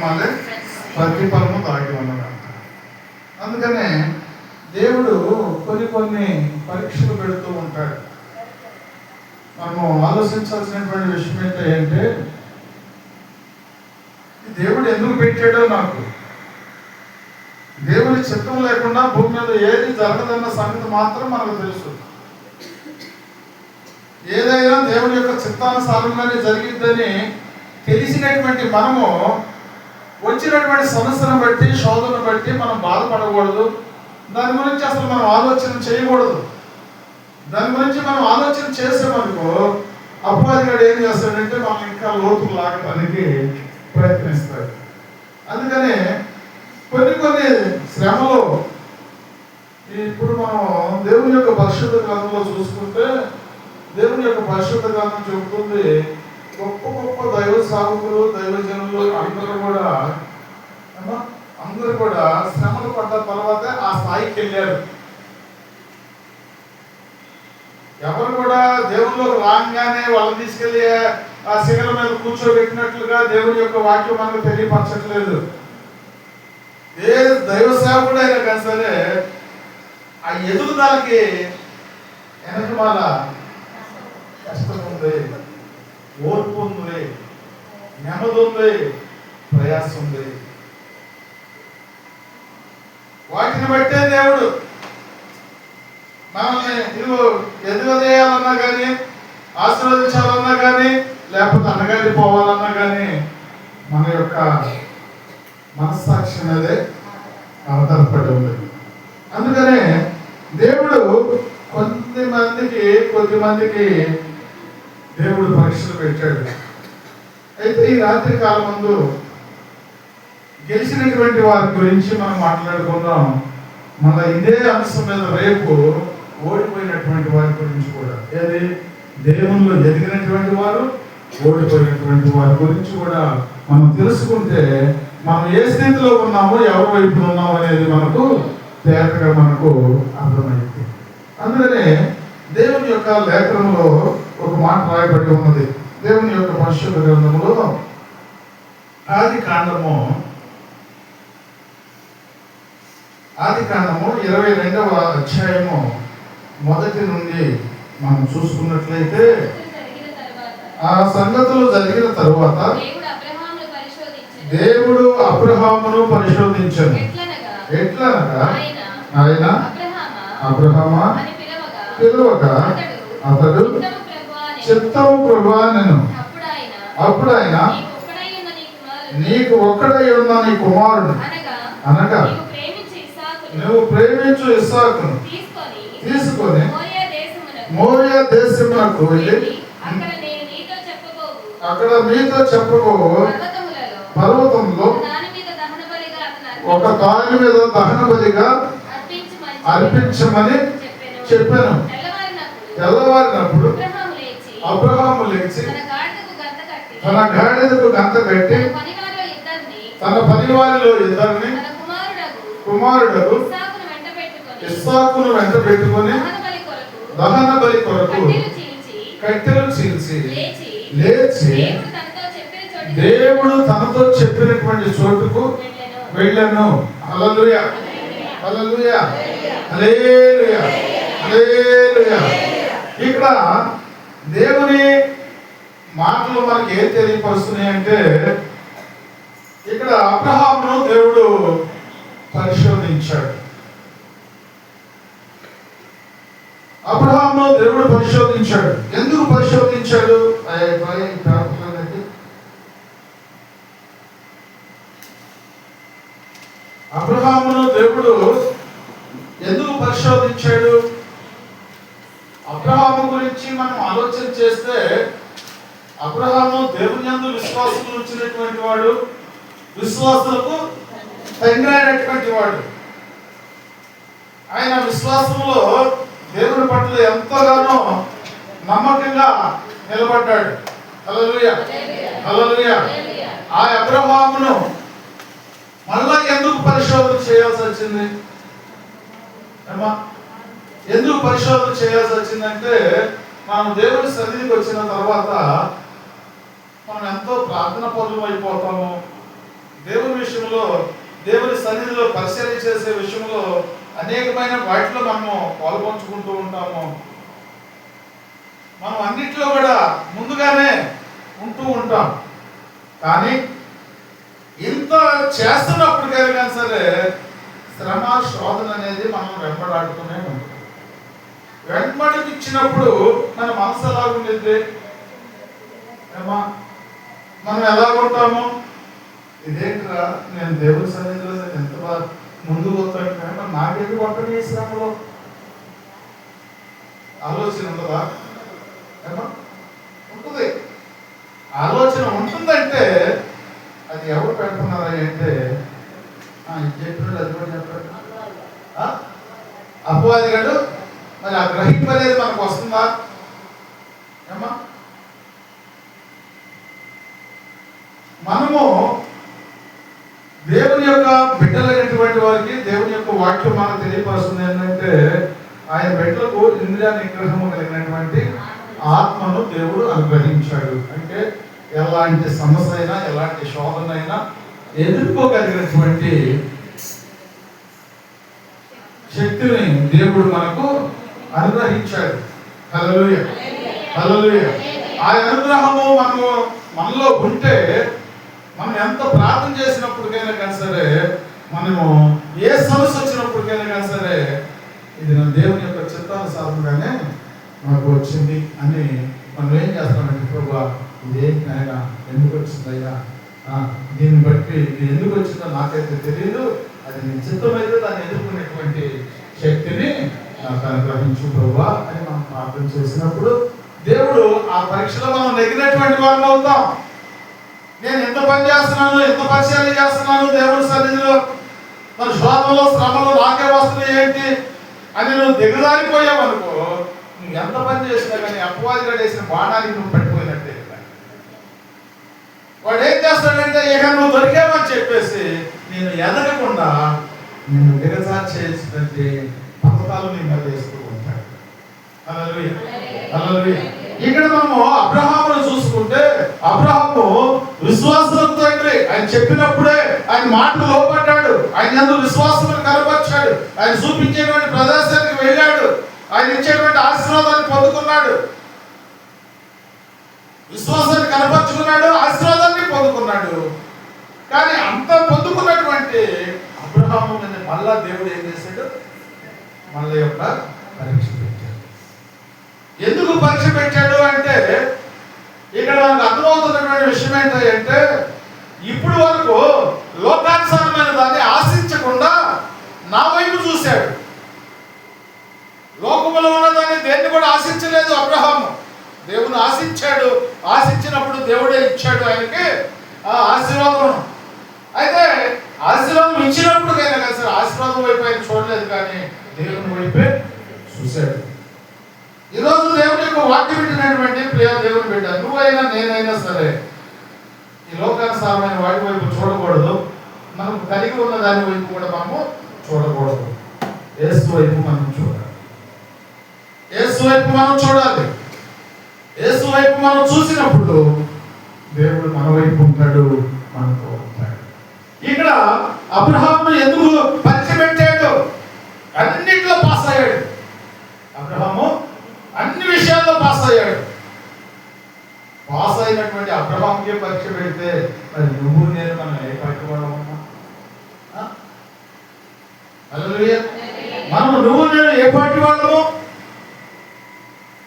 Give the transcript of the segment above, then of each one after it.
కార్యక్రమాలే ప్రతిఫలము దాగి ఉన్నదంట. అందుకనే దేవుడు కొన్ని పరీక్షలు పెడుతూ ఉంటాడు. మనము ఆలోచించాల్సినటువంటి విషయం ఏంటంటే దేవుడు ఎందుకు పెట్టాడో, నాకు దేవుని చిత్తం లేకుండా భూమి మీద ఏది జరగదన్న సంగతి మాత్రం మనకు తెలుసు. ఏదైనా దేవుని యొక్క చిత్తానుసారంగానే జరిగిద్దని తెలిసినటువంటి మనము వచ్చినటువంటి సమస్యను బట్టి, శోధనను బట్టి మనం బాధపడకూడదు. దాని గురించి అసలు మనం ఆలోచన చేయకూడదు. దాని గురించి మనం ఆలోచన చేసామనుకో, అపవాదిగాడు ఏం చేస్తాడంటే మనం ఇంకా లోతులు లాగడానికి ప్రయత్నిస్తాడు. అందుకనే కొన్ని శ్రమలు ఇప్పుడు మనం దేవుని యొక్క పరిశుద్ధ గ్రంథంలో చూసుకుంటే, దేవుని యొక్క పరిశుద్ధ గ్రంథం చెబుతుంది గొప్ప దైవ సాధకులు, దైవజనులు అందరూ కూడా శ్రమలు పడ్డ తర్వాత ఆ స్థాయికి వెళ్ళారు. ఎవరు కూడా దేవుళ్ళలోకి రాగానే వాళ్ళని తీసుకెళ్లి ఆ శిఖల మీద కూర్చోబెట్టినట్లుగా దేవుని యొక్క వాక్యం మనకు తెలియపరచట్లేదు. ఏ దైవ సేవకుడు అయినా కానీ సరే ఆ ఎదుగుదలకి వెనకమాల కష్టం ఉంది, ఓర్పు ఉంది, నెమ్మది ఉంది, ప్రయాసం ఉంది. వాటిని బట్టే దేవుడు మనల్ని ఎదుగుదేయాలన్నా కానీ, ఆశీర్వదించాలన్నా కానీ, లేకపోతే అన్నగారి పోవాలన్నా కానీ మన యొక్క మనస్సాక్షి మీదే ఆధారపడి ఉంది. అందుకనే దేవుడు కొద్దిమందికి దేవుడు పరీక్షలు పెట్టాడు. అయితే ఈ రాత్రి కాలం ముందు గెలిచినటువంటి వారి గురించి మనం మాట్లాడుకుందాం. మన ఇదే అంశం మీద రేపు ఓడిపోయినటువంటి వారి గురించి కూడా, ఏది దేవునిలో ఎదిగినటువంటి వారు, ఓడిపోయినటువంటి వారి గురించి కూడా మనం తెలుసుకుంటే మనం ఏ స్థితిలో ఉన్నామో, ఎవరి వైపు ఉన్నామో అనేది మనకు తేటగా మనకు అర్థమైంది. అందుకనే దేవుని యొక్క లేఖనంలో ఒక మాట రాయబడి ఉన్నది. దేవుని యొక్క పరిశుద్ధ గ్రంథంలో ఆది కాండము 22వ అధ్యాయము 1 నుండి మనం చూసుకున్నట్లయితే, ఆ సంగతులు జరిగిన తరువాత దేవుడు అబ్రహామును పరిశోధించను. ఎట్లనగా ఆయన అబ్రహామా పిలువగా అతడు చిత్తము ప్రభువా అనెను. అప్పుడు ఆయన నీకు ఒక్కడై ఉన్న నీ కుమారుడు అనగా నువ్వు ప్రేమించు ఇస్సాకును తీసుకొని మోరియా దేశమునకు వెళ్ళి అక్కడ మీతో చెప్పబో పర్వతంలో ఒక దాని మీద దహన బలిగా అర్పించమని చెప్పాను. తెల్లవారినప్పుడు అబ్రహాము లేచి తన గాడిదకు గంత కట్టి తన పనివారిలో ఇద్దరిని కుమారుడకు ఇస్సాకును వెంట పెట్టుకొని దహన బలి కొరకు కట్టెలు చీల్చి లేచి దేవుడు తనతో చెప్పినటువంటి చోటుకు వెళ్ళాను. హల్లెలూయా, హల్లెలూయా, హల్లెలూయా, హల్లెలూయా. ఇక్కడ దేవుని మాటలు మనకి ఏం తెలియపరుస్తున్నాయి అంటే, ఇక్కడ అబ్రహామును దేవుడు పరిశోధించాడు. అబ్రహామును దేవుడు పరిశోధించాడు. ఎందుకు పరిశోధించాడు? అబ్రహామును దేవుడు ఎందుకు పరిశోధించాడు? అబ్రహాము గురించి మనం ఆలోచన చేస్తే, అబ్రహాము దేవుని యందు విశ్వాసం ఉంచినటువంటి వాడు, విశ్వాసులకు తండ్రి అయినటువంటి వాడు. ఆయన విశ్వాసంలో దేవుని పట్ల ఎంతగానో నమ్మకంగా నిలబడ్డాడు. హల్లెలూయా, హల్లెలూయా. ఆ అబ్రహామును మళ్ళా ఎందుకు పరిశోధన చేయాల్సి వచ్చింది? ఎందుకు పరిశోధన చేయాల్సి వచ్చిందంటే, మనం దేవుని సన్నిధికి వచ్చిన తర్వాత మనం ఎంతో ప్రార్థన పరులు అయిపోతాము. దేవుని సన్నిధిలో పరిశీలన చేసే విషయంలో అనేకమైన వాటిలో మనము పాల్పంచుకుంటూ ఉంటాము. మనం అన్నిట్లో కూడా ముందుగానే ఉంటూ ఉంటాం. కానీ ఇంత చేస్తున్నప్పుడు కానీ సరే శ్రమ శోధన అనేది మనం వెంబడాడుతూనే ఉంటాం. వెంబడిచ్చినప్పుడు మన మనసు ఎలా ఉండేది, మనం ఎలా ఉంటాము, ఇదేంట్రా నేను దేవుడి సన్నిధిలో ఎంత ముందుకు వస్తాను కానీ నాకేది కొట్టని ఈ శ్రమలో ఆలోచన ఉంటుందా? ఉంటుంది. ఆలోచన ఉంటుందంటే అది ఎవరు పెడుతున్నారా అంటే చెప్పినట్టు అది కూడా చెప్పాడు అపవాది గారు. మరి ఆ గ్రహింపు అనేది మనకు వస్తుందా? ఏమా మనము దేవుని యొక్క బిడ్డలైనటువంటి వారికి దేవుని యొక్క వాక్యం మనకు తెలియపరుస్తుంది ఏంటంటే ఆయన బిడ్డలకు ఇంద్రియ నిగ్రహము కలిగినటువంటి ఆత్మను దేవుడు అనుగ్రహించాడు. అంటే ఎలాంటి సమస్య అయినా ఎలాంటి శోధన అయినా ఎదుర్కోగలిగినటువంటి శక్తిని దేవుడు మనకు అనుగ్రహించాడు. హల్లెలూయా, హల్లెలూయా. ఆ అనుగ్రహము మనలో ఉంటే మనం ఎంత ప్రార్థన చేసినప్పటికైనా కానీ సరే, మనము ఏ సమస్య వచ్చినప్పటికైనా కానీ సరే ఇది నా దేవుని యొక్క చిత్తానుసారంగానే మనకు వచ్చింది అని మనం ఏం చేస్తామంటే ప్రభువా ఇదేంటి నాయన ఎందుకు వచ్చిందయ్యా, దీన్ని బట్టి ఇది ఎందుకు వచ్చిందో నాకైతే తెలియదు, అది నీ చిత్తమైతే దాన్ని ఎదుర్కొనేటువంటి శక్తిని నాకు అనుగ్రహించు ప్రభువా అని మనం ప్రార్థన చేసినప్పుడు దేవుడు ఆ పరీక్షలో మనం నెగ్గినటువంటి వారు అవుతాం. నేను ఎంత పని చేస్తున్నాను, ఎంత పరిశీలన చేస్తున్నాను దేవుడి సన్నిధిలో, మన శోధనలో శ్రమలో నాకే వస్తున్నాయి ఏంటి అని నువ్వు దిగజారిపోయావు అనుకో, నువ్వు ఎంత పని చేసినా కానీ అపవాదిగా వేసిన బాణానికి నువ్వు పడిపోయినట్టే. వాడు ఏం చేస్తాడంటే ఇక నువ్వు దొరికావని చెప్పేసి నేను ఎదగకుండా నేను దిగజార్చేసినట్టు పథకాలు నీ మీద వేస్తూ ఉంటాడు. హల్లెలూయా, హల్లెలూయా. ఇక్కడ మనము అబ్రహామును చూసుకుంటే అబ్రహాము విశ్వాసంతో తండ్రి. ఆయన చెప్పినప్పుడే ఆయన మాటలు లోపడ్డాడు, ఆయన యందు విశ్వాసం కనపరిచాడు, ఆయన చూపించేటువంటి ప్రదేశానికి వెళ్ళాడు, ఆయన ఇచ్చేటువంటి ఆశీర్వాదాన్ని పొందుకున్నాడు, విశ్వాసాన్ని కనపరుచుకున్నాడు, ఆశీర్వాదాన్ని పొందుకున్నాడు. కానీ అంత పొందుకున్నటువంటి అబ్రహాము మీద మళ్ళా దేవుడు ఏం చేశాడు, మళ్ళీ యొక్క పరీక్ష పెట్టాడు. ఎందుకు పరీక్ష పెట్టాడు అంటే ఇక్కడ మనకు అర్థమవుతున్నటువంటి విషయం ఏంటంటే ఇప్పుడు వరకు లోకానుసారమైన దాన్ని ఆశించకుండా నా వైపు చూశాడు. లోకములో ఉన్నదాన్ని దేన్ని కూడా ఆశించలేదు అబ్రహాము, దేవుని ఆశించాడు. ఆశించినప్పుడు దేవుడే ఇచ్చాడు ఆయనకి ఆ ఆశీర్వాదం. అయితే ఆశీర్వాదం ఇచ్చినప్పుడు కైనా సరే ఆశీర్వాదం వైపు ఆయన చూడలేదు, కానీ దేవుని వైపే చూశాడు. ఈరోజు దేవుని యొక్క వాక్యం వింటున్నటువంటి ప్రియ దేవుని బిడ్డ, నువ్వైనా నేనైనా సరే ఈ లోకానుసారమైన వాటి వైపు చూడకూడదు. మనం కలిగి ఉన్న దాని వైపు కూడా మనము చూడకూడదు. యేసు వైపు మనం చూడాలి, యేసు వైపు మనం చూడాలి. యేసు వైపు మనం చూసినప్పుడు దేవుడు మన వైపు ఉంటాడు, మనతో ఉంటాడు. ఇక్కడ అబ్రహాము ఎందుకు పరీక్ష పెట్టాడు? అన్నింటిలో పాస్ అయ్యాడు అబ్రహాము, అన్ని విషయాల్లో పాస్ అయ్యాడు. పాస్ అయినటువంటి అబ్రహాముకే పరీక్ష పెడితే మరి నువ్వు నేను మనం ఏ పార్టీ వాడమన్నా? హల్లెలూయా. మనం నువ్వు నేను ఏ పార్టీ వాళ్ళము?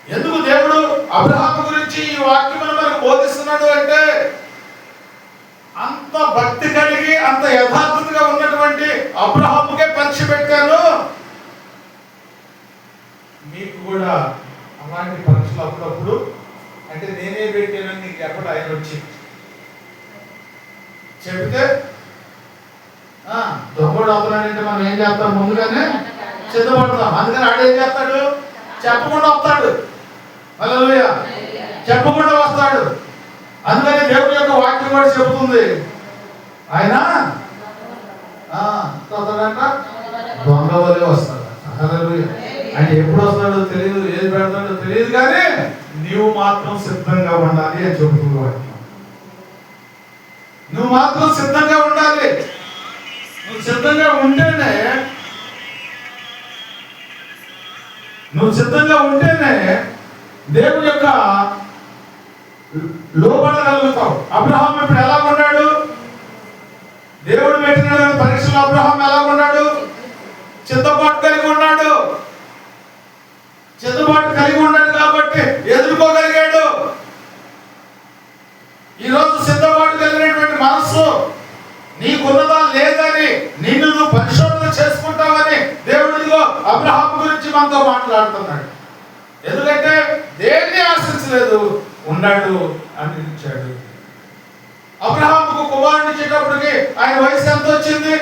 ఎందుకు దేవుడు అబ్రహాము గురించి ఈ వాక్యమును మనకు బోధిస్తున్నాడు అంటే అంత భక్తి కలిగి అంత యథార్థతగా ఉన్నటువంటి అబ్రహాముకే పరీక్ష పెట్టాను. మీకు కూడా అలాంటి పరీక్షలు అప్పుడప్పుడు అంటే నేనే పెట్టానని నీకు ఎప్పుడు ఆయన వచ్చి చెబితే దొంగడు అవుతున్నాడంటే మనం ఏం చేస్తాం, ముందుగానే సిద్ధపడతాం. అందుకని ఆడేం చేస్తాడు, చెప్పకుండా వస్తాడు. హల్లెలూయా, చెప్పకుండా వస్తాడు. అందుకని దేవుడి యొక్క వాక్యం కూడా చెబుతుంది ఆయన దొంగ వలే వస్తాడు. హల్లెలూయా. ఆయన ఎప్పుడు వస్తాడో తెలియదు, ఏది పెడతాడో తెలియదు, కానీ నీవు మాత్రం సిద్ధంగా ఉండాలి అని చెబుతుంది వాక్యం. నువ్వు మాత్రం సిద్ధంగా ఉండాలి. నువ్వు సిద్ధంగా ఉంటేనే దేవుని యొక్క లోబడగలుగుతావు. అబ్రహాం ఇప్పుడు ఎలా ఉన్నాడు? దేవుడు పెట్టిన పరీక్షలో అబ్రహాం ఎలా ఉన్నాడు? సిద్ధపాటు కలిగి ఉన్నాడు. కాబట్టి ఎదుర్కోగలిగాడు. ఈరోజు సిద్ధపాటు కలిగినటువంటి మనస్సు నీకున్నదా లేదని నిన్ను నువ్వు పరిశోధన చేసుకుంటావని దేవుడిలో అబ్రహాం గురించి మనతో మాట్లాడుతున్నాడు. ఎందుకంటే దేన్ని ఆశించలేదు, ఉన్నాడు అని ఇచ్చాడు. అబ్రహాముకు కుమారుని ఇచ్చేటప్పటికి ఆయన వయసు ఎంత వచ్చింది?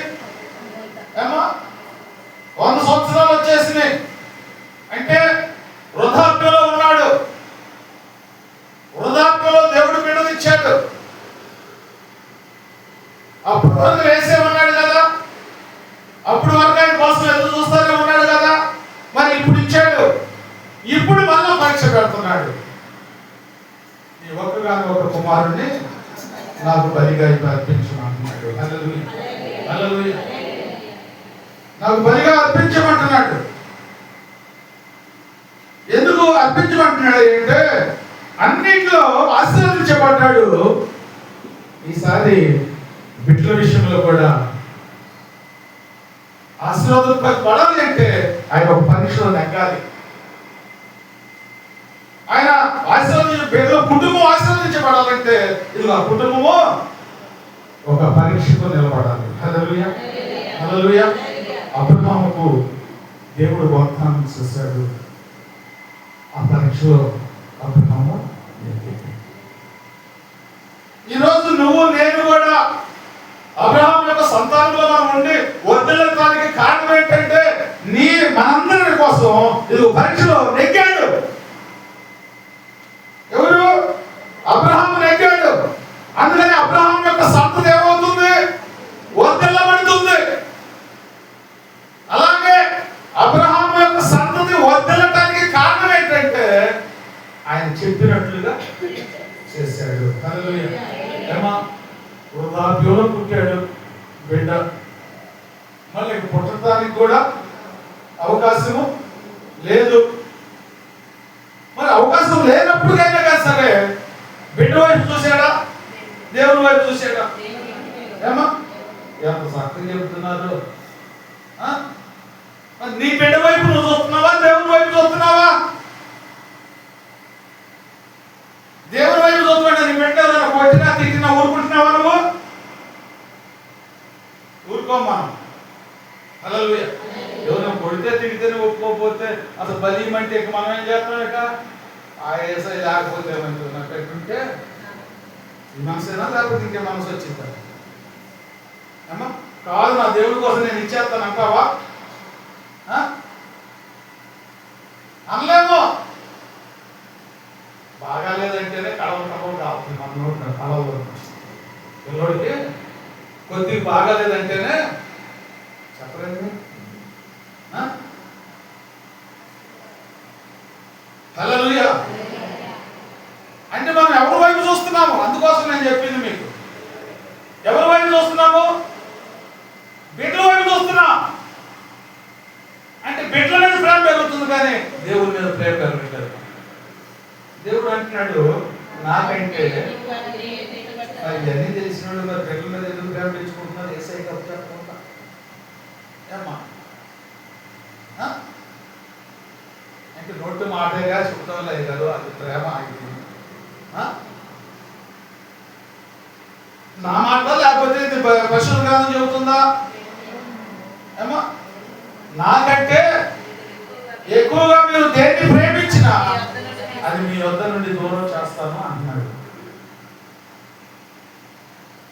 100 సంవత్సరాలు వచ్చేసినాయి. అంటే వృద్ధాప్యలో ఉన్నాడు. వృద్ధాప్యలో దేవుడు బిడ్డనిచ్చాడు. అప్పుడు వరకు వేసే ఉన్నాడు కదా, అప్పుడు వరకు ఆయన కోసం ఎదురు చూస్తూనే ఉన్నాడు కదా. మరి ఇప్పుడు ఇచ్చాడు, ఇప్పుడు మళ్ళా పరీక్ష పెడుతున్నాడు. ఈ ఒక కుమారుణ్ణి నాకు బలిగా అర్పించమంటున్నాడు. హల్లెలూయా. నాకు బలిగా అర్పించమంటున్నాడు. ఎందుకు అర్పించమంటున్నాడు అంటే అన్నిట్లో ఆశీర్వదించబడ్డాడు. ఈసారి బిడ్డల విషయంలో కూడా ఆశీర్వాదపడాలి అంటే ఆయన ఒక పరీక్షలో నెగ్గాలి. ఆయన బిడ్డల కుటుంబం ఆశీర్వదించబడాలంటే ఇది ఆ కుటుంబము ఒక పరీక్షకు నిలబడాలి. హల్లెలూయా. అబ్రహాముకు దేవుడు వాగ్దానం చేశాడు. ఆ పరీక్షలో అబ్రహాము ఈరోజు నువ్వు నేను కూడా అబ్రహాం యొక్క సంతానంలో మనం ఉండి వర్ధిల్లడానికి కారణం ఏంటంటే మనందరి కోసం ఇది పరీక్షలో నెగ్గాడు. ఎవరు? అబ్రహాము నెగ్గాడు. అందుకని అబ్రహాం యొక్క సంతతి ఏమవుతుంది? వర్ధిల్లబడుతుంది. అలాగే అబ్రహాం యొక్క సంతతి వర్ధిల్లటానికి కారణం ఏంటంటే ఆయన చెప్పినట్లుగా చేశాడు. హల్లెలూయా. వృద్ధాప్యంలో పుట్టాడు బిడ్డ. మళ్ళీ పుట్టడానికి కూడా అవకాశము లేదు. మరి అవకాశం లేనప్పటికైనా కదా సరే బిడ్డ వైపు చూసాడా? దేవుని వైపు చూసాడా? ఎంత చక్కగా చెబుతున్నారు. నీ బిడ్డ వైపు నువ్వు చూస్తున్నావా? దేవుని వైపు చూస్తున్నావా? దేవుని వైపు చూస్తున్నాడు. నీ బిడ్డ కొట్టినా తిట్టినా ఊరుకుంటున్నావా? నువ్వు ఊరుకోమ్మా. హల్లెలూయా. ఎవరైనా కొడితే తిడితేనే ఒప్పుకోకపోతే అసలు బలీమంటే ఇక మనం ఏం చేస్తాం? ఇక ఆ ఏసై లేకపోతే ఏమంటున్నా పెట్టుంటే ఈ మనసేనా లేకపోతే ఇంకే మనసు వచ్చిందా? అమ్మా కాదు, నా దేవుడి కోసం నేను ఇచ్చేస్తాను అంటావా? అనలేమో. బాగాలేదంటేనే కడవ కావాలి మన నోటి కడవ. పిల్లోడికి కొద్దిగా బాగాలేదంటేనే చెప్పలేదు. హల్లెలూయా. అంటే మనం ఎవరి వైపు చూస్తున్నాము? అందుకోసం నేను చెప్పింది మీకు. ఎవరి వైపు చూస్తున్నాము? బిడ్డల వైపు చూస్తున్నాం. అంటే బిడ్డల మీద ప్రేమ పెరుగుతుంది కానీ దేవుడి మీద ప్రేమ పెరగట్లేదు. దేవుడు అంటున్నాడు నాకంటే ఇవన్నీ తెలిసినాడు మరి బిడ్డల మీద ఎందుకు ప్రేమ పెంచుకుంటున్నారు? ఏసై కప్పుకుంటా ఏమ్మా అంటే నోటు మాటగా చెప్తాం లేదు కదా, అది ప్రేమ ఆగింది. నా మాట లేకపోతే ఇది పశువుల గ్రంథం చెబుతుందా? ఏమా నాకంటే ఎక్కువగా మీరు దేన్ని ప్రేమించినా అది మీ వద్ద నుండి దూరం చేస్తాను అంటున్నాడు.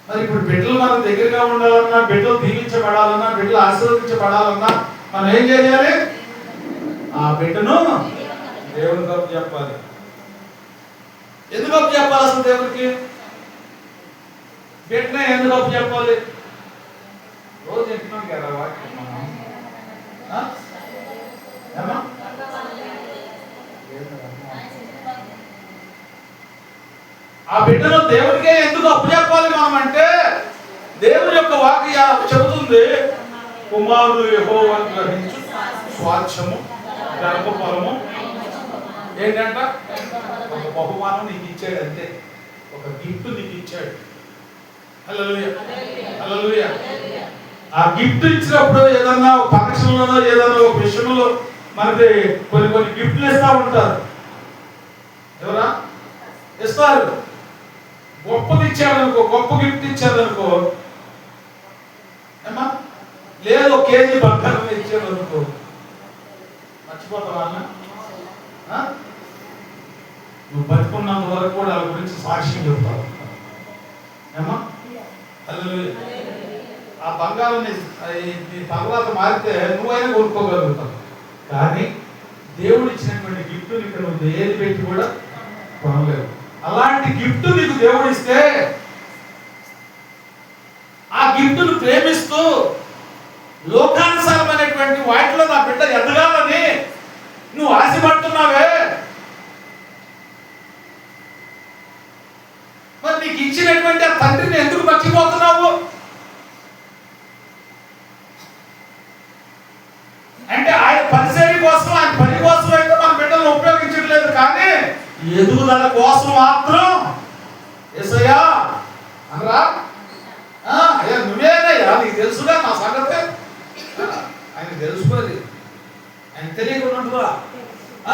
మరి ఇప్పుడు బిడ్డలు మన దగ్గరగా ఉండాలన్నా, బిడ్డలు దీవించబడాలన్నా, బిడ్డలు ఆశీర్వదించబడాలన్నా మనం ఏం చేయాలి? ఆ బిడ్డను దేవుని గొప్ప చెప్పాలి. ఎందుకు గొప్ప చెప్పాలి? అసలు దేవుడికి బిడ్డనే ఎందుకు గొప్ప చెప్పాలి? రోజు చెప్తున్నాం కదా వాక్యం మనం. ఆ బిడ్డను దేవుడికే ఎందుకు అప్పు చెప్పాలి మనం అంటే దేవుని యొక్క వాక్యం చెబుతుంది, కుమారుడు యెహోవాను గ్రహించు స్వాస్థ్యము గర్భఫలము ఏంటంట, ఒక బహుమానం నీకు ఇచ్చాడు, అంతే, ఒక గిఫ్ట్ నీకు ఇచ్చాడు. హల్లెలూయా, హల్లెలూయా. ఆ గిఫ్ట్ ఇచ్చినప్పుడు ఏదన్నా ఒక ఫంక్షన్లోనో ఏదన్నా ఒక విషయంలో మనకి కొన్ని గిఫ్ట్లు ఇస్తూ ఉంటారు. ఎవరా ఇస్తారు? గొప్పది ఇచ్చారనుకో, గొప్ప గిఫ్ట్ ఇచ్చారనుకో, ఏమా లేదు కేజీ బంగారం ఇచ్చారనుకో, మర్చిపోతావా అన్న? నువ్వు బతుకున్నంత వరకు కూడా వాళ్ళ గురించి సాక్ష్యం చెప్తావు. ఏమా హల్లెలూయా. ఆ బంగారం నీ తర్వాత మారితే నువ్వైనా కొనుక్కోగలుగుతావు, కానీ దేవుడు ఇచ్చినటువంటి గిఫ్ట్ ఇక్కడ నువ్వు ఏది పెట్టి కూడా కొనలేవు. అలాంటి గిఫ్ట్ నీకు దేవుడు ఇస్తే ఆ గిఫ్ట్ను ప్రేమిస్తూ లోకానుసారమైనటువంటి వాటిలో నా బిడ్డ ఎదగాలని నువ్వు ఆశపడుతున్నావే, మరి నీకు ఇచ్చినటువంటి ఆ తండ్రిని ఎందుకు మర్చిపోతున్నావు? అంటే ఆయన పరిచర్య కోసం, ఆయన పని కోసం అయితే మన బిడ్డలను ఉపయోగించట్లేదు, కానీ ఎదుగుదల కోసం మాత్రం యేసయ్యా అనరా, అయ్యా నువ్వేనయ్యా, నీకు తెలుసుగా నా సంగతే, ఆయన తెలుసుకోది, ఆయన తెలియకుండా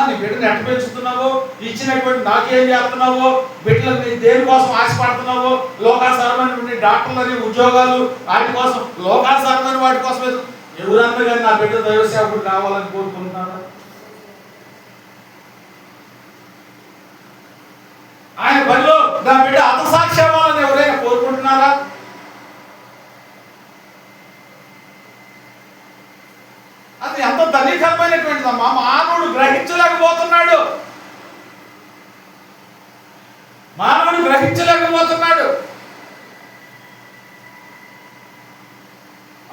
నీ బిడ్డను ఎట్ట పెంచుతున్నావు, ఇచ్చినటువంటి నాకేం చేస్తున్నావు, బిడ్డలు నీ దేనికోసం ఆశపడుతున్నావు, లోకానుసారమైన డాక్టర్లని ఉద్యోగాలు వాటి కోసం, లోకానుసారమైన వాటి కోసం ఎవరన్నా కానీ నా బిడ్డ దైవ సేవకుడు కావాలని కోరుకుంటున్నారా? ఆయన పనిలో నా బిడ్డ హతసాక్షి అవ్వాలని ఎవరైనా కోరుకుంటున్నారా? అది ఎంత ధనికరమైనటువంటిదమ్మా. మానవుడు గ్రహించలేకపోతున్నాడు, మానవుడు గ్రహించలేకపోతున్నాడు.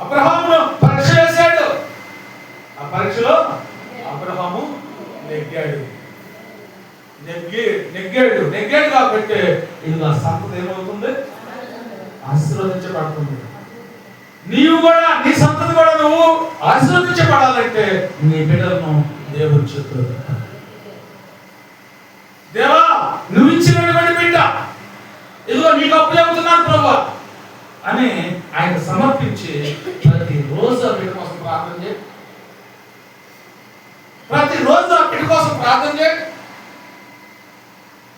అబ్రహామును పరీక్ష చేశాడు, ఆ పరీక్షలో అబ్రహాము నెగ్గాడు కాబట్టి ఇది నా సంతతి ఏమవుతుంది, ఆశీర్వదించబడుతుంది. నీవు కూడా, నీ సంతతి కూడా నువ్వు ఆశీర్వదించబడాలంటే నీ బిడ్డలను దేవుని చేతుల్లో పెట్టాలి. దేవా నువ్వు ఇచ్చినటువంటి బిడ్డ ఇదిగో నీకు అప్పు చెబుతున్నాను ప్రభువా అని ఆయన సమర్పించి ప్రతిరోజు ఆ బిడ్డ కోసం ప్రార్థన చేయి, ప్రతిరోజు ఆ బిడ్డ కోసం ప్రార్థన చేయి.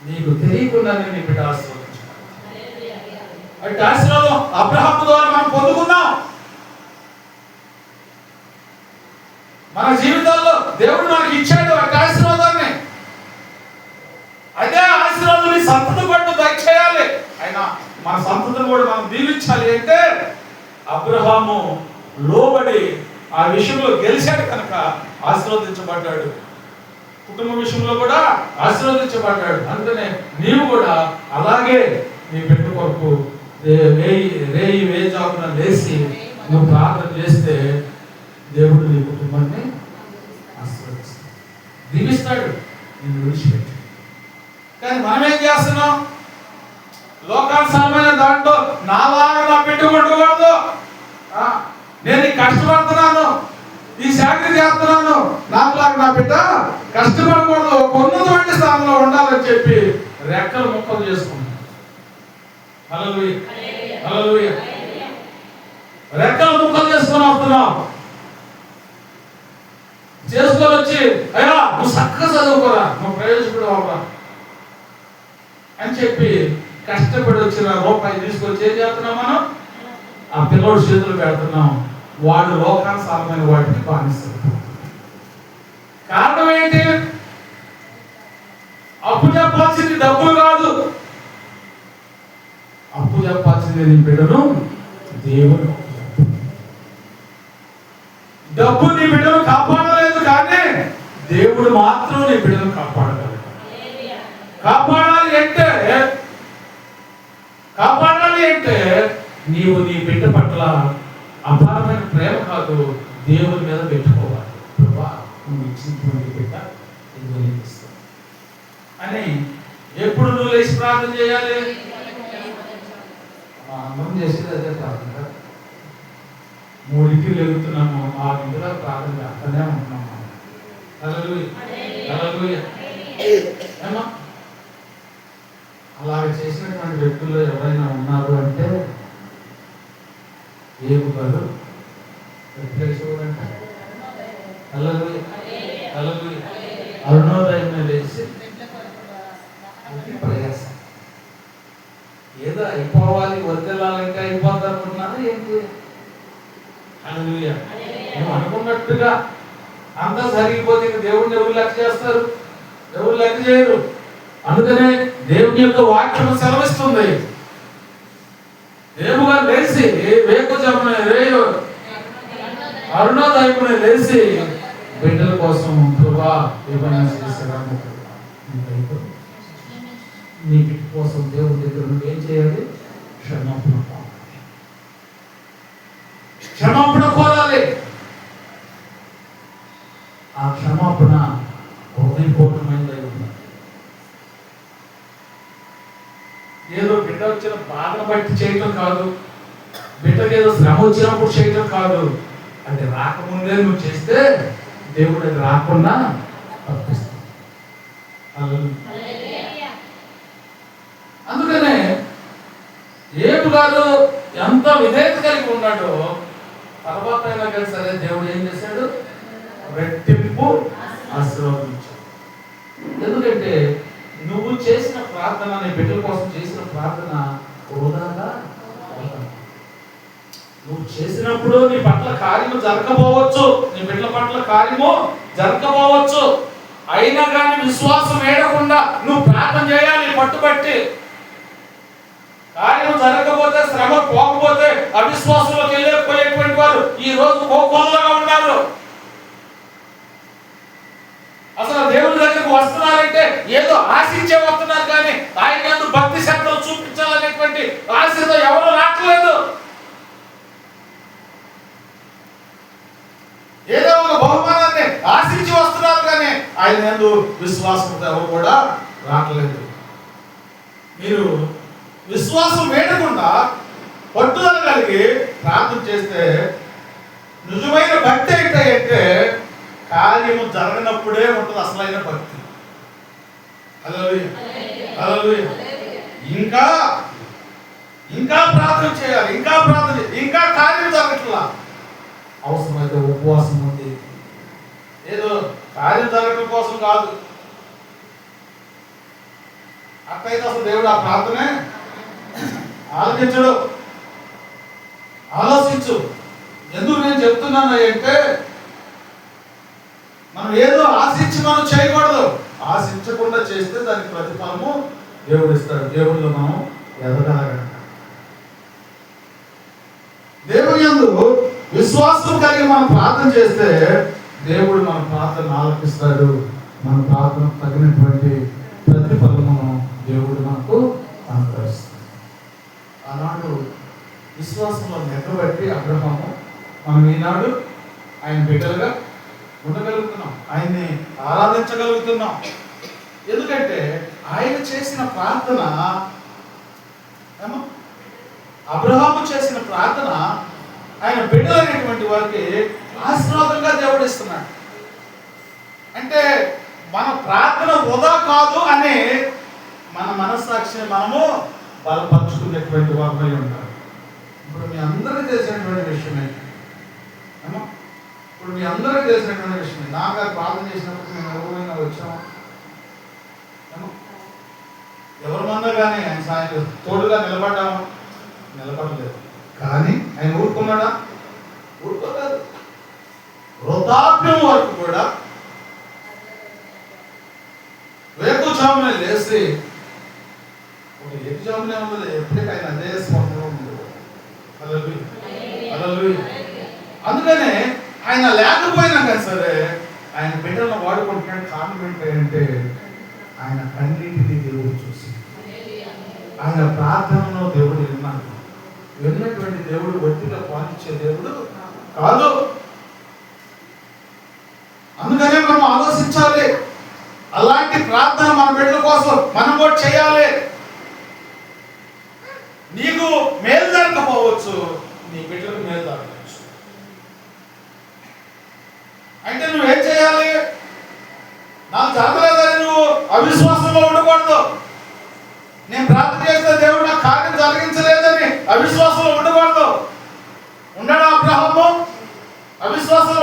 నీకు తెలియకుండానే నీ బిడ్డ ఆశీర్వదించాలి. అంటే ఆశీర్వాదం అబ్రహాము ద్వారా మనం పొందుకున్నాం. మన జీవితాల్లో దేవుడు మనకి ఇచ్చాడు అంటే ఆశీర్వాదాన్ని. అదే ఆశీర్వాదం నీ సంతతి పట్టు దయచేయాలి. అయినా మన సంతతిని కూడా మనం దీవించాలి అంటే అబ్రహాము లోబడి ఆ విషయంలో గెలిచాడు కనుక ఆశీర్వదించబడ్డాడు. కుటుంబ విషయంలో కూడా ఆశీర్వదించబడ్డాడు. అందుకనే నీవు కూడా అలాగే నీ బిడ్డ కొరకు వేజామున లేచి నువ్వు ప్రార్థన చేస్తే దేవుడు నీ కుటుంబాన్ని ఆశీర్వదిస్తాడు, దీవిస్తాడు, నిన్ను విడిచిపెట్టాడు. కానీ మనం ఏం చేస్తున్నాం? లోకానుసారమైన దాంట్లో నాలాగా నా పెట్టుకుంటూ నేను కష్టపడుతున్నాను, ఈ చాకరీ చేస్తున్నాను, నాకులాగా నా బిడ్డ కష్టపడకూడదు, ఒక ఉన్నతమైన స్థానంలో ఉండాలని చెప్పి రెక్కలు ముక్కలు చేసుకుంటాం. హల్లెలూయా, హల్లెలూయా. రెక్కలు ముక్కలు చేసుకొని వస్తున్నాం. చేసుకొని వచ్చి అయ్యా నువ్వు చక్కగా చదువుకోరా, నువ్వు ప్రయోజకుడు అవరా అని చెప్పి కష్టపడి వచ్చిన రూపాయి తీసుకొచ్చి ఏం చేస్తున్నాం? మనం ఆ పిల్లోడు చేతులు పెడుతున్నాం. వాడు లోకానుసారమైన వాటిని బానిస్తాడు. కారణం ఏంటి? అప్పు చెప్పాల్సింది డబ్బులు కాదు, అప్పు చెప్పాల్సింది నీ బిడ్డను దేవుడు. డబ్బు నీ బిడ్డను కాపాడలేదు, కానీ దేవుడు మాత్రం నీ బిడ్డను కాపాడగలడు. కాపాడాలి అంటే నీవు నీ బిడ్డ పట్ల అపారమైన ప్రేమ కాదు, దేవుని మీద పెట్టుకోవాలి. ప్రభా నువ్వు ఇచ్చినటువంటి బిడ్డ అని ఎప్పుడు నువ్వు లేచి ప్రార్థన చేయాలి. అందరం చేసేది అదే ప్రార్థన. 3కి లేగుతున్నాము, 6 దాకా ప్రార్థన చేస్తూనే ఉంటున్నాము. హల్లెలూయా, హల్లెలూయా. ఏమా అలాగ చేసినటువంటి వ్యక్తుల్లో ఎవరైనా ఉన్నారు అంటే ఏబు గారు చూడంట. హల్లెలూయా, హల్లెలూయా. అరుణోదయం లేచి ప్రయాస ఏదో అయిపోవాలి, వర్దెల్లాలంటే అయిపోద్ది అనుకున్నారా ఏంటి? హల్లెలూయా. నువ్వు అనుకున్నట్టుగా అంతా జరిగిపోతే దేవుడిని ఎవరు లెక్క చేస్తారు? ఎవరు లెక్క చేయరు. అందుకనే దేవుని యొక్క వాక్యం సెలవిస్తుంది, దేవుగా లేచి అరుణోదయమున లేచి బిడ్డల కోసం ప్రభా ఏమైనా చేశాను, నీ బిడ్డ కోసం దేవుని దగ్గర నువ్వేం చేయాలి? క్షమాపణ కోరాలి. ఆ క్షమాపణ హృదయపూర్వకమైనదై ఉంది. ఏదో బిడ్డ వచ్చిన బాధను బట్టి చేయటం కాదు, బిడ్డకి ఏదో శ్రమ వచ్చినప్పుడు చేయటం కాదు. అంటే రాకముందే నువ్వు చేస్తే దేవుడు అది రాకుండా తప్పిస్తాడు. అందుకనే ఏబు గారు ఎంత విధేయత కలిగి ఉన్నాడో తర్వాత అయినా కానీ సరే దేవుడు ఏం చేశాడు? రెట్టింపు ఆశీర్వదించాడు. ఎందుకంటే నువ్వు చేసిన ప్రార్థన, నీ బిడ్డల కోసం చేసిన ప్రార్థన వృధాగా నువ్వు చేసినప్పుడు నీ పట్ల కార్యము జరగకపోవచ్చు, నీ బిడ్డల పట్ల కార్యము జరగకపోవచ్చు. అయినా కానీ విశ్వాసం ఏడకుండా నువ్వు ప్రార్థన చేయాలి పట్టుబట్టి. కార్యం జరగకపోతే, శ్రమ పోకపోతే అవిశ్వాసంలోకి వెళ్ళిపోయేటువంటి వారు ఈ రోజు కోకోలుగా ఉన్నారు. అసలు దేవుడి దగ్గరకు వస్తున్నారంటే ఏదో ఆశించే వస్తున్నారు, కానీ ఆయన యందు భక్తి శ్రద్ధలు చూపించాలనేటువంటి ఆశతో ఎవరు రావట్లేదు. ఏదో ఒక బహుమానాన్ని ఆశించి వస్తున్నారు, కానీ ఆయన యందు విశ్వాసంతో ఎవరు కూడా రావట్లేదు. మీరు విశ్వాసం వేడకుండా పట్టుదల కలిగి ప్రార్థన చేస్తే నిజమైన భక్తి ఏంటంటే కార్యము జరగనప్పుడే ఉంటుంది అసలైన భక్తి. హల్లెలూయా, హల్లెలూయా. ఇంకా ఇంకా ప్రార్థన చేయాలి, ఇంకా ప్రార్థన, ఇంకా కార్యం జరగట్లా. అవసరమైతే ఉపవాసం ఉంది. ఏదో కార్యం జరగడం కోసం కాదు. అట్లయితే అసలు దేవుడు ఆ ప్రార్థనే ఆలోచించడు. ఆలోచించు. ఎందుకు నేను చెప్తున్నాను అంటే మనం ఏదో ఆశించి మనం చేయకూడదు. ఆశించకుండా చేస్తే దానికి ప్రతిఫలము దేవుడు ఇస్తాడు. దేవుళ్ళు మనం ఎదగలగంట. దేవుని యందు విశ్వాసం కలిగి మనం ప్రార్థన చేస్తే దేవుడు మన ప్రార్థన ఆలకిస్తాడు. మన ప్రార్థన తగినటువంటి ప్రతిఫలమును దేవుడు మనకు అనుగ్రహిస్తాడు. ఆనాడు విశ్వాసంలో నెగ్గబట్టి అబ్రహాము మనం ఈనాడు ఆయన బిడ్డలుగా ఉండగలుగుతున్నాం, ఆయన్ని ఆరాధించగలుగుతున్నాం. ఎందుకంటే ఆయన చేసిన ప్రార్థన, అబ్రహాము చేసిన ప్రార్థన ఆయన బిడ్డలైనటువంటి వారికి ఆశీర్వాదంగా దేవుడు ఇస్తున్నాడు. అంటే మన ప్రార్థన వృధా కాదు అని మన మనస్సాక్షిని మనము బలపరుచుకునేటువంటి వారమై ఉంటారు. ఇప్పుడు మీ అందరికీ తెలిసినటువంటి విషయమే, ఇప్పుడు మీ అందరికీ తెలిసినటువంటి విషయమే. నాన్నగారు ప్రార్థన చేసినప్పుడు మేము ఎవరైనా వచ్చాము, ఎవరి మందా కానీ ఆయన సాయం తోడుగా నిలబడ్డాము, నిలబడలేదు. కానీ ఆయన ఊరుకున్నాడా? ఊరుకోలేదు. వృద్ధాప్యం వరకు కూడా వేకుజామునే లేచి ఒక ఏకుజామునే ఉన్నది ఎప్పటికీ ఆయన అదే స్పందనలో ఉంది. అందుకనే ఆయన లేకపోయినా కానీ సరే ఆయన బిడ్డలను వాడుకుంటున్నాడు. కారణం ఏంటంటే ఆయన కన్నీటిని దేవుడు చూసి, ఆయన ప్రార్థనలో దేవుడు విన్నాడు. విన్నటువంటి దేవుడు ఒట్టిగా పాలించే దేవుడు కాదు. అందుకనే మనం ఆలోచించాలి. అలాంటి ప్రార్థన మన బిడ్డల కోసం మనం కూడా చేయాలి. నీకు మేలు జరగకపోవచ్చు, నీ బిడ్డలకు మేలు జరగవచ్చు.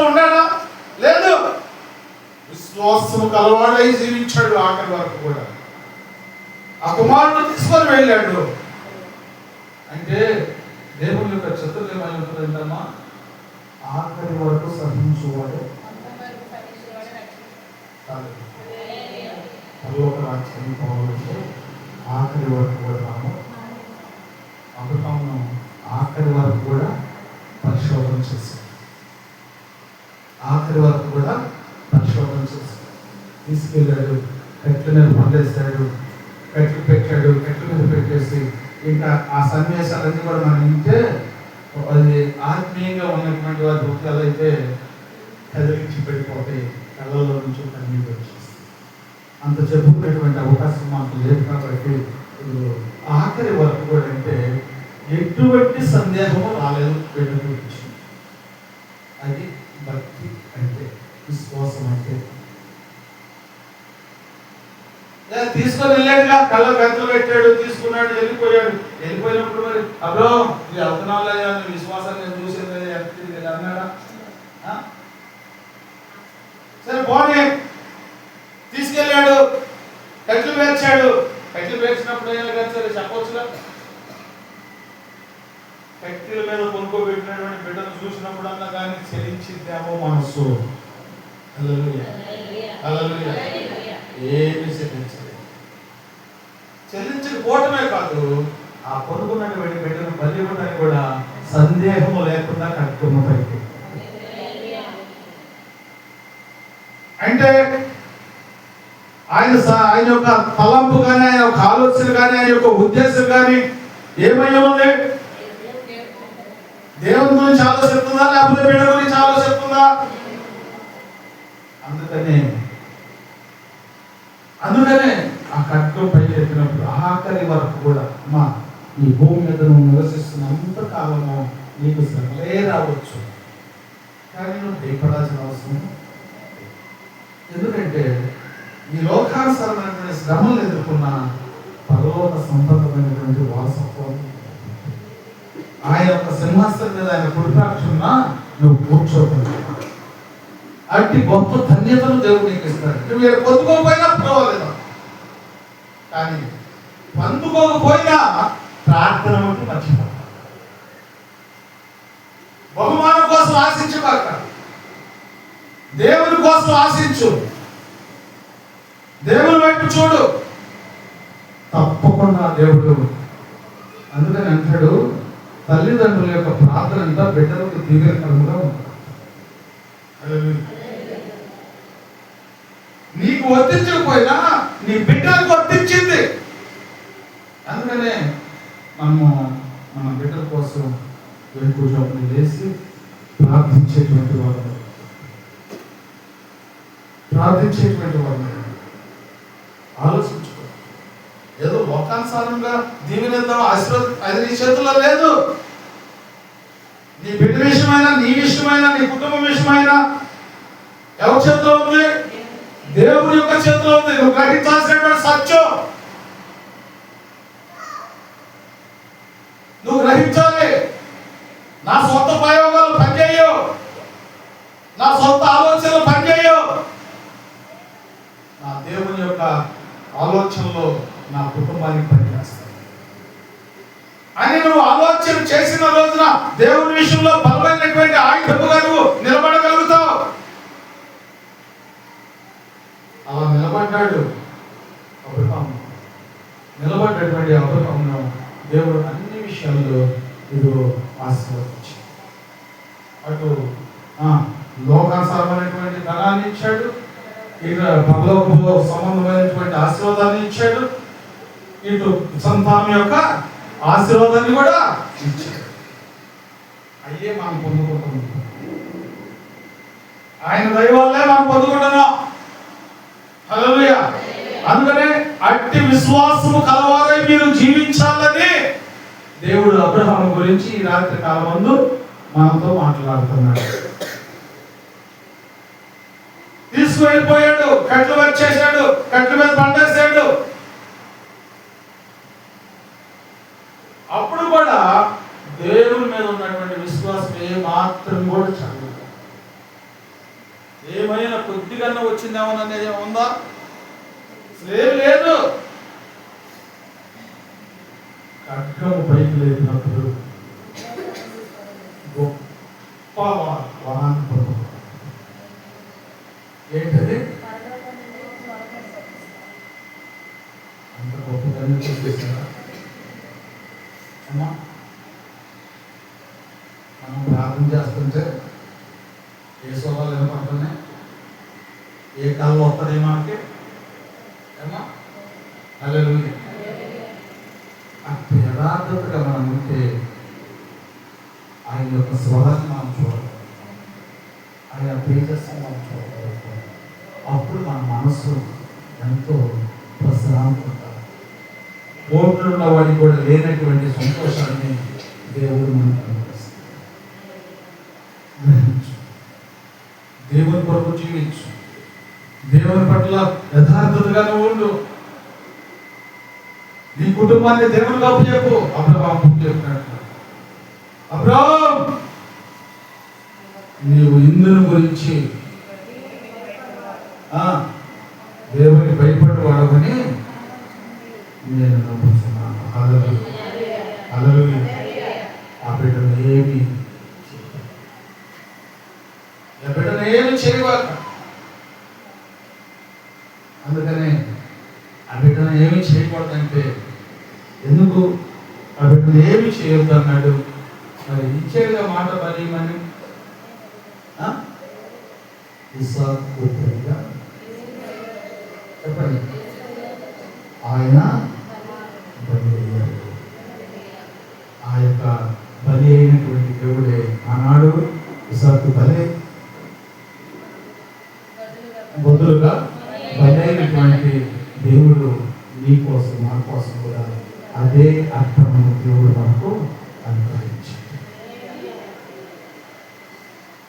విశ్వాసంలో ఉన్నాడా? లేదు. విశ్వాసము కలవాడై జీవించాడు ఆఖరి వరకు కూడా. ఆ కుమారుడు తీసుకొని వెళ్ళాడు. అంటే దేవుని యొక్క చిత్రం ఏమై ఉంటుందంటమ్మా, ఆఖరి వరకు సహించువాడు పరలోక రాజ్యాన్ని పోవాలంటే ఆఖరి వరకు కూడా అబ్రహామును ఆఖరి వరకు కూడా పరిశోధన చేశాడు. ఆఖరి వరకు కూడా పరిశోధన చేశాడు. తీసుకెళ్ళాడు, కట్ల మీద పడేశాడు, కట్లు పెట్టాడు, కట్ల మీద పెట్టేసి ఇంకా ఆ సన్నివేశాలన్నీ కూడా మనం వింటే అది ఆత్మీయంగా ఉన్నటువంటి వారి హృదయాలు అయితే కదిలించి పడిపోతాయి, కళ్ళలో నుంచి కన్నీళ్ళు వచ్చేస్తాయి. అంత చెప్పుకునేటువంటి అవకాశం మాకు లేదు. కాబట్టి ఆఖరి వరకు కూడా అంటే ఎటువంటి సందేహము రాలేదు బిడ్డ గురించి. అది భక్తి అంటే, విశ్వాసం అంటే. తీసుకొని వెళ్ళాడుగా, కళ్ళ గంటలు పెట్టాడు, తీసుకున్నాడు, వెళ్ళిపోయాడు. వెళ్ళిపోయినప్పుడు మరి అబ్బో ఈ అవుతున్నాళ్ళయ్యా, నీ విశ్వాసాన్ని నేను చూసేది అన్నాడా? సరే పోనీ, తీసుకెళ్ళాడు, కట్లు పేర్చాడు. కట్లు పేర్చినప్పుడు ఏం కలిసారు చెప్పవచ్చుగా. కట్టెల మీద కొనుక్కోబెట్టినటువంటి బిడ్డను చూసినప్పుడు అన్నా కానీ చెల్లించిద్దామో మనస్సు. హల్లెలూయా, హల్లెలూయా. ఏమి చెల్లించకపోవటమే కాదు, ఆ కొనుక్కున్నటువంటి బిడ్డను బలి ఇవ్వడానికి కూడా సందేహము లేకుండా కట్టుకున్న పైకి. అంటే ఆయన యొక్క తలంపు కానీ, ఆయన యొక్క ఆలోచన కానీ, ఆయన యొక్క ఉద్దేశం కానీ ఏమై ఉంది? దేవుని గురించి ఆలోచిస్తుందా, లేకపోతే బిడ్డ గురించి ఆలోచిస్తుందా? అందుకనే ఆ కట్టం పైకి ఎత్తినప్పుడు ఆఖరి వరకు కూడా అమ్మా, ఈ భూమి మీద నువ్వు నివసిస్తున్నంత కాలము నీకు శ్రమలే రావచ్చు, కానీ నువ్వు భయపడాల్సిన అవసరం. ఎందుకంటే ఈ లోకానుసారమైనటువంటి శ్రమలు ఎదుర్కొన్న పరలోక సంపన్నమైనటువంటి వారసత్వం, ఆయన యొక్క సింహాసనం మీద ఆయన కుడిపాక్షున్నా నువ్వు కూర్చోకుండా అట్టి గొప్ప ధన్యతను దేవుడు నీకు ఇస్తాడు. నువ్వు ఇక్కడ పొందుకోకపోయినా పర్వాలేదు, కానీ పొందుకోకపోయినా ప్రార్థన ఉంటే మర్చిపో. బహుమానం కోసం ఆశించబాక, దేవుని కోసం ఆశించు, దేవుని వైపు చూడు, తప్పకుండా దేవుడు. అందుకని అంటాడు, తల్లిదండ్రుల యొక్క ప్రార్థన అంతా బిడ్డలకు దీవెనకరంగా ఉంటుంది. నీకు వర్తించకపోయినా నీ బిడ్డలకు వర్తించింది. అందుకనే మనము మన బిడ్డల కోసం వెనుకూజాములు వేసి ప్రార్థించేటువంటి వాళ్ళు ఆలోచించుకో. ఏదో లోకానుసారంగా దీవెనిద్దాం, ఆశీర్వాదం అది నీ చేతుల్లో లేదు. నీ బిడ్డ విషయమైనా, నీ విషయమైనా, నీ కుటుంబం విషయమైనా ఎవరి చేతిలో ఉంది? దేవుని యొక్క చేతిలో ఉంది. నువ్వు గ్రహించాల్సినటువంటి సత్యం నువ్వు గ్రహించాలి. నా సొంత ప్రయోగాలు పనిచేయవు, నా సొంత ఆలోచనలు పనిచేయవు. నా దేవుని యొక్క ఆలోచనలో నా కుటుంబానికి పనిచేస్తాయి అని నువ్వు ఆలోచన చేసిన రోజున దేవుని విషయంలో బలమైనటువంటి ఆయుధముగా నువ్వు నిలబడగలుగుతావు. అలా నిలబడ్డాడు అబ్రహాము. నిలబడ్డటువంటి అబ్రహామును దేవుడు అన్ని విషయాల్లో ఇదో ఆశీర్వదించాడు. అటు లోకానుసారమైనటువంటి ధనాన్ని ఇచ్చాడు, ఇక పరలోకములో సంబంధమైనటువంటి ఆశీర్వాదాన్ని ఇచ్చాడు, ఇటు సంతానం యొక్క ఆశీర్వాదాన్ని కూడా ఇచ్చాడు. అయ్యే మనం పొందుకుంటున్నాం, ఆయన దయ వల్లే మనం పొందుకుంటున్నాం. హల్లెలూయా. అందుకనే అట్టి విశ్వాసము కలవారై మీరు జీవించాలని దేవుడు అబ్రహాము గురించి ఈ రాత్రి కాలమందు మనతో మాట్లాడుతున్నాడు. తీసుకువెళ్ళిపోయాడు, కట్లు వచ్చేసాడు, కట్ల మీద పండేసాడు. అప్పుడు కూడా దేవుని మీద ఉన్నటువంటి విశ్వాసం ఏ మాత్రం కూడా చదువు. చేసింది ఏమన్నది ఉందా? అసలు లేదు. ఖడ్గము పైకి లేపినప్పుడు గొప్ప వాన ఏంటది? అంత గొప్పగానే చూసేసారా అమ్మా? మనం ప్రార్థన చేస్తుంటే ఏ స్వభావాలు ఏమవుతున్నాయి, ఏ కాలంలో వస్తుంది మనకి ఏమా? హల్లెలూయా. అప్పుడు యథార్థతగా మనం ఉంటే ఆయన యొక్క స్వరాన్ని మనం చూడాలి, ఆయన తేజస్సుని మనం చూడగలుగుతాం. అప్పుడు మన మనసు ఎంతో ప్రశాంతంగా, కోట్లున్న వాడికి కూడా లేనటువంటి సంతోషాన్ని దేవుడు మనకు అనుగ్రహిస్తాడు. గ్రహించు, దేవుని కొరకు జీవించు, దేవుని పట్ల యథార్థతగానే ఉండు. నీ కుటుంబాన్ని దేవునికి అప్పచెప్పు. అబ్రహాము చెప్పినట్లు, అబ్రహాం నీవు ఇందుని గురించి దేవుని భయపడేవాడవని నేను నమ్ముతున్నాను. హల్లెలూయా. ఆ బిడ్డను ఏమి చేయవాక, అందుకనే ఆ బిడ్డను ఏమి చేయకూడదంటే, ఎందుకు ఆ బిడ్డను ఏమి చేయొద్దు అన్నాడు? మరి ఇచ్చేగా మాట బలీమని ఇస్సాకు చెప్పండి, ఆయన బలి అయ్యాడు. ఆ యొక్క బలి అయినటువంటి దేవుడే ఆనాడు ఇస్సాకు బదులుగా బలి అయినటువంటి దేవుడు నీ కోసం మా కోసం కూడా అదే అర్థము దేవుడు మనకు అనుగ్రహించాడు.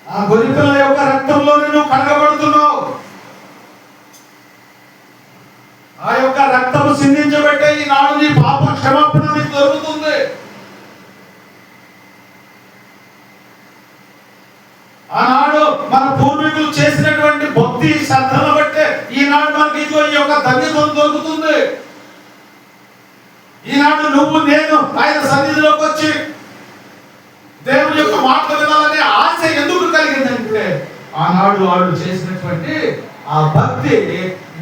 ఆ గొర్రెపిల్ల యొక్క రక్తంలోనే నువ్వు కడగబడుతున్నావు. ఆ యొక్క రక్తము సిందించబట్టే ఈనాడు నీ పాప క్షమాపణ నీకు దొరుకుతుంది. ఆనాడు మన పూర్వీకులు చేసినటువంటి భక్తి శ్రద్ధలను బట్టే ఈనాడు మనకి ఇదిగో ఈ యొక్క ధన్యత దొరుకుతుంది. ఈనాడు నువ్వు నేను ఆయన సన్నిధిలోకి వచ్చి దేవుని యొక్క మాట వినాలనే ఆశ ఎందుకు కలిగిందంటే, ఆనాడు వాళ్ళు చేసినటువంటి ఆ భక్తి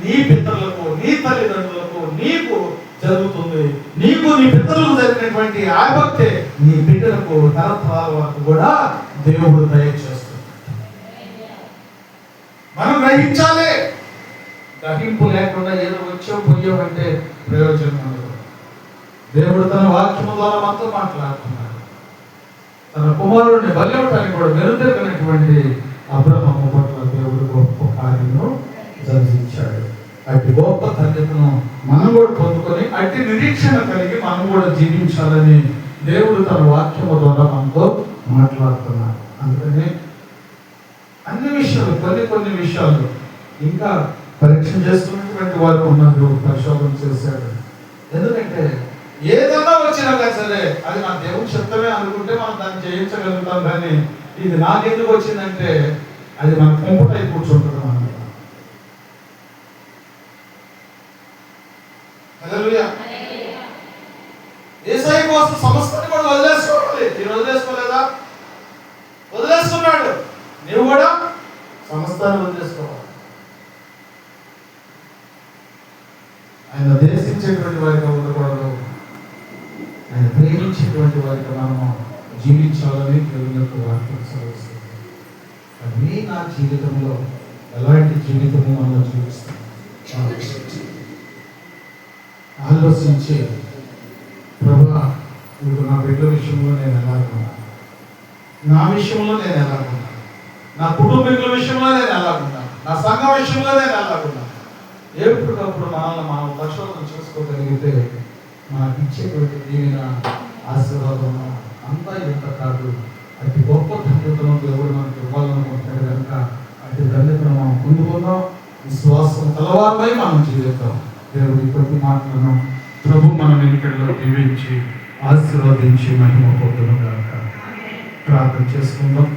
నీ పితరులకు, నీ తల్లిదండ్రులకు, నీకు జరుగుతుంది. నీకు నీ పితరులకు జరిగినటువంటి ఆ భక్తి నీ బిడ్డలకు తరతరాల వరకు కూడా దేవుడు దయచేస్తుంది. మనం గ్రహించాలి. గ్రహింపు లేకుండా ఏదో పోయామంటే ప్రయోజనం ఉండదు. దేవుడు తన వాక్యము ద్వారా మనతో మాట్లాడుతున్నాడు. తన కుమారుడిని బలి అవ్వటానికి కూడా వెనుతిరిగినటువంటి అబ్రహాము పట్ల దేవుడు గొప్ప కార్యము జరిగించాడు. అట్టి గొప్ప ధన్యతను మనం కూడా పొందుకొని అట్టి నిరీక్షణ కలిగి మనం కూడా జీవించాలని దేవుడు తన వాక్యము ద్వారా మనతో మాట్లాడుతున్నాడు. అందుకని అన్ని విషయాలు, కొన్ని విషయాలు ఇంకా పరీక్ష చేసుకున్నటువంటి వారు ఉన్నారు, పరిశోధన చేశాడు. ఎందుకంటే ఏదైనా వచ్చినా కానీ సరే అది నా దేవుని చిత్తమే అనుకుంటే మనం దాన్ని జయించగలుగుతాం. కానీ ఇది నాకెందుకు వచ్చిందంటే అది మన కుంపటై కూర్చుంటుంది. మనం హల్లెలూయా. యేసయ్య కోసం సమస్తాన్ని కూడా వదిలేసుకోవాలి. నేను వదిలేసుకోలేదా? వదిలేసుకున్నాడు. నీవు కూడా సమస్తాన్ని వదిలేసుకోవాలి. ఆయన దేశించేటువంటి వారిగా ఉండకూడదు, ఆయన ప్రేమించేటువంటి వారిగా మనము జీవించాలని దేవుని యొక్క వాక్యం సెలవిస్తుంది. కానీ నా జీవితంలో ఎలాంటి జీవితము మనం జీవిస్తాం ఆలోచించి, ప్రభువా ఇప్పుడు నా బిడ్డ విషయంలో నేను ఎలాగున్నాను, నా విషయంలో నేను ఎలాగున్నాను, నా కుటుంబీకుల విషయంలో నేను ఎలాగున్నాను, నా సంఘ విషయంలో నేను ఎలాగున్నాను. ఎప్పటికప్పుడు మనల్ని మనం పరిశోధన చేసుకోగలిగితే మనకి ఇచ్చేటువంటి దీనిన ఆశీర్వాదం అంతా ఇంత కాదు. అతి గొప్ప ధన్యతను దేవుడు మనకు ఇవ్వాలనుకుంటాడు కనుక అతి ధన్యతను మనం పొందుకుందాం. విశ్వాసం కలవారిపై మనం జీవిద్దాం. దేవుడి కొద్ది మాటలను ప్రభు మన వెనుకల్లో దీవించి ఆశీర్వదించి మహిమ పొందును గాక. ప్రార్థన చేసుకుందాం.